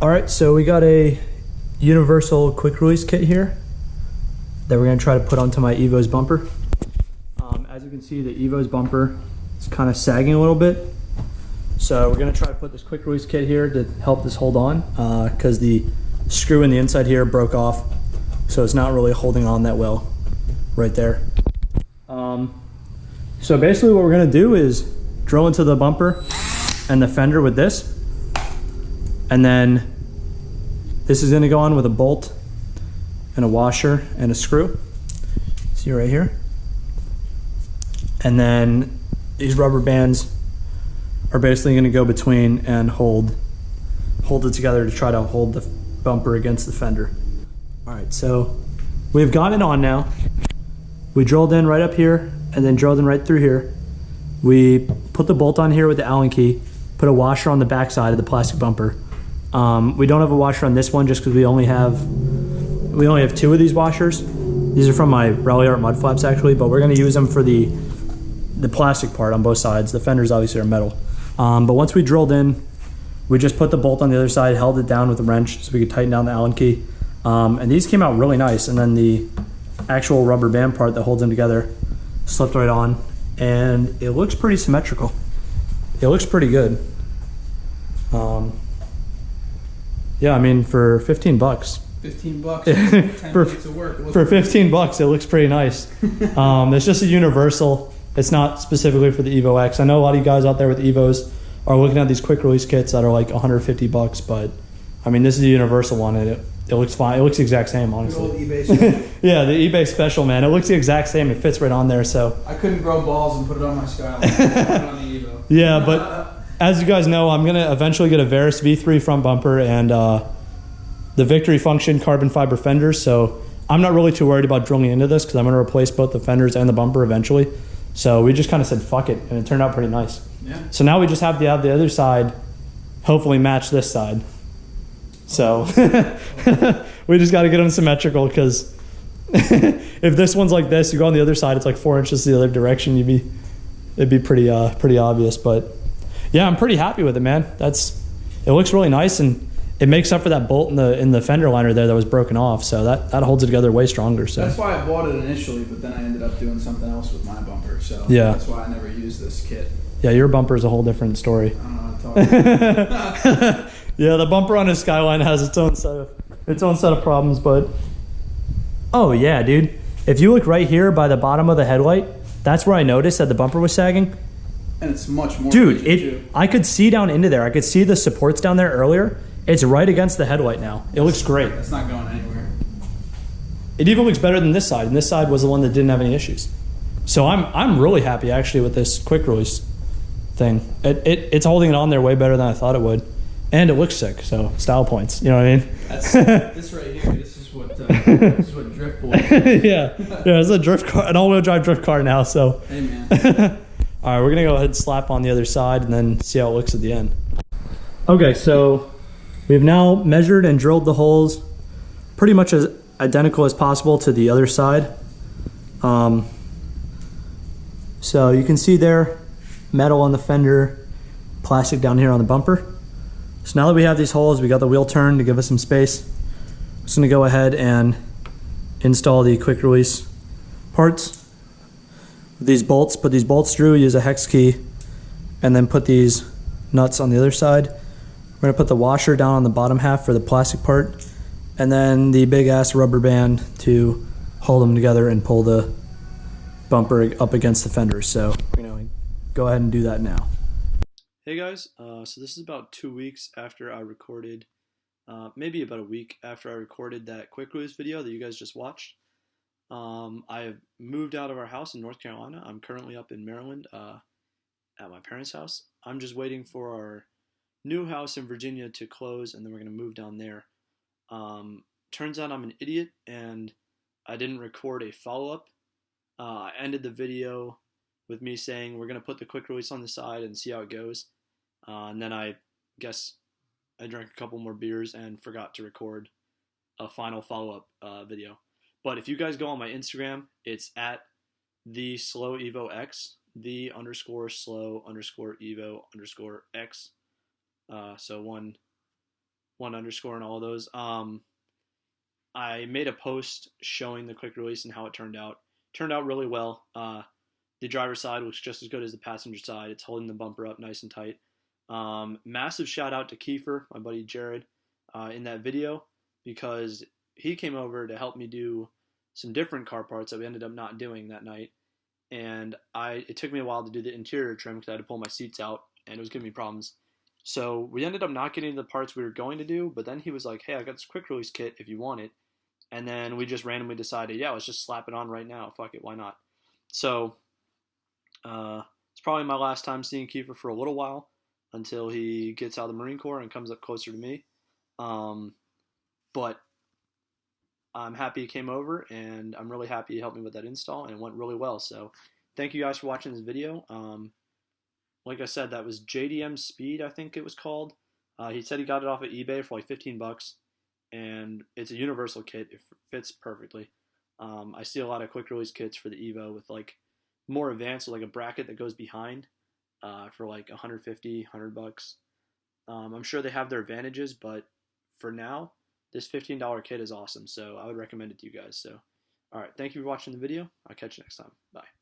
All right, so we got a universal quick release kit here that we're gonna try to put onto my EVO's bumper. As you can see, the EVO's bumper is kind of sagging a little bit. So we're gonna try to put this quick release kit here to help this hold on because the screw in the inside here broke off. So it's not really holding on that well right there. So basically what we're gonna do is drill into the bumper and the fender with this. And then this is gonna go on with a bolt and a washer and a screw. See right here. And then these rubber bands are basically gonna go between and hold it together to try to hold the bumper against the fender. All right, so we've got it on now. We drilled in right up here and then drilled in right through here. We put the bolt on here with the Allen key, put a washer on the back side of the plastic bumper. We don't have a washer on this one just because we only have two of these washers. These are from my Rally Art mud flaps actually, but we're gonna use them for the plastic part on both sides. The fenders obviously are metal. But once we drilled in, we just put the bolt on the other side, held it down with a wrench so we could tighten down the Allen key. And these came out really nice. And then the actual rubber band part that holds them together slipped right on. And it looks pretty symmetrical. It looks pretty good. Yeah, I mean, for 15 bucks. 15 bucks, 10 minutes of work. For 15 bucks, it looks pretty nice. It's just a universal. It's not specifically for the EVOX. I know a lot of you guys out there with EVOs are looking at these quick release kits that are like 150 bucks, but I mean, this is a universal one and it looks fine. It looks the exact same, honestly. Good old eBay special. Yeah, the eBay special, man. It looks the exact same. It fits right on there, so. I couldn't grow balls and put it on my Skyline. Put it on the Evo. Yeah, but as you guys know, I'm gonna eventually get a Veris V3 front bumper and the Victory Function carbon fiber fenders, so I'm not really too worried about drilling into this because I'm gonna replace both the fenders and the bumper eventually. So we just kind of said fuck it, and it turned out pretty nice. Yeah. So now we just have to have the other side hopefully match this side. So we just got to get them symmetrical because if this one's like this, you go on the other side, it's like 4 inches the other direction. It'd be pretty obvious. But yeah, I'm pretty happy with it, man. It looks really nice and it makes up for that bolt in the fender liner there that was broken off. So that holds it together way stronger. So that's why I bought it initially, but then I ended up doing something else with my bumper. So yeah, that's why I never used this kit. Yeah, your bumper is a whole different story. I don't know how to talk. Yeah, the bumper on his Skyline has its own set of problems, but oh yeah, dude. If you look right here by the bottom of the headlight, that's where I noticed that the bumper was sagging. And it's much more. Dude, I could see down into there. I could see the supports down there earlier. It's right against the headlight now. It looks great. It's not going anywhere. It even looks better than this side, and this side was the one that didn't have any issues. So I'm really happy actually with this quick release thing. It's holding it on there way better than I thought it would. And it looks sick, so style points. You know what I mean? That's this right here. This is what drift boys. Yeah, it's a drift car, an all-wheel drive drift car now. So. Hey man. All right, we're gonna go ahead and slap on the other side and then see how it looks at the end. Okay, so we've now measured and drilled the holes pretty much as identical as possible to the other side. So you can see there, metal on the fender, plastic down here on the bumper. So now that we have these holes, we got the wheel turned to give us some space. I'm just gonna go ahead and install the quick release parts. With these bolts, put these bolts through, use a hex key, and then put these nuts on the other side. We're gonna put the washer down on the bottom half for the plastic part, and then the big ass rubber band to hold them together and pull the bumper up against the fenders. So we're gonna go ahead and do that now. Hey guys, so this is about 2 weeks after I recorded, maybe about a week after I recorded that quick release video that you guys just watched. I have moved out of our house in North Carolina. I'm currently up in Maryland at my parents' house. I'm just waiting for our new house in Virginia to close and then we're going to move down there. Turns out I'm an idiot and I didn't record a follow-up. I ended the video with me saying we're going to put the quick release on the side and see how it goes. And then I guess I drank a couple more beers and forgot to record a final follow-up video. But if you guys go on my Instagram, it's at the slow EvoX, the_slow_evo_x. So one 1_ and all of those. I made a post showing the quick release and how it turned out. Turned out really well. The driver's side looks just as good as the passenger side. It's holding the bumper up nice and tight. Massive shout out to Kiefer, my buddy Jared, in that video, because he came over to help me do some different car parts that we ended up not doing that night. And it took me a while to do the interior trim because I had to pull my seats out and it was giving me problems. So we ended up not getting the parts we were going to do, but then he was like, hey, I got this quick release kit if you want it. And then we just randomly decided, yeah, let's just slap it on right now. Fuck it, why not? So it's probably my last time seeing Kiefer for a little while until he gets out of the Marine Corps and comes up closer to me. But I'm happy he came over, and I'm really happy he helped me with that install, and it went really well. So thank you guys for watching this video. Like I said, that was JDM Speed, I think it was called. He said he got it off of eBay for like $15, and it's a universal kit. It fits perfectly. I see a lot of quick release kits for the EVO with like more advanced, like a bracket that goes behind for like $150, $100. I'm sure they have their advantages, but for now, this $15 kit is awesome. So I would recommend it to you guys. So, all right, thank you for watching the video. I'll catch you next time. Bye.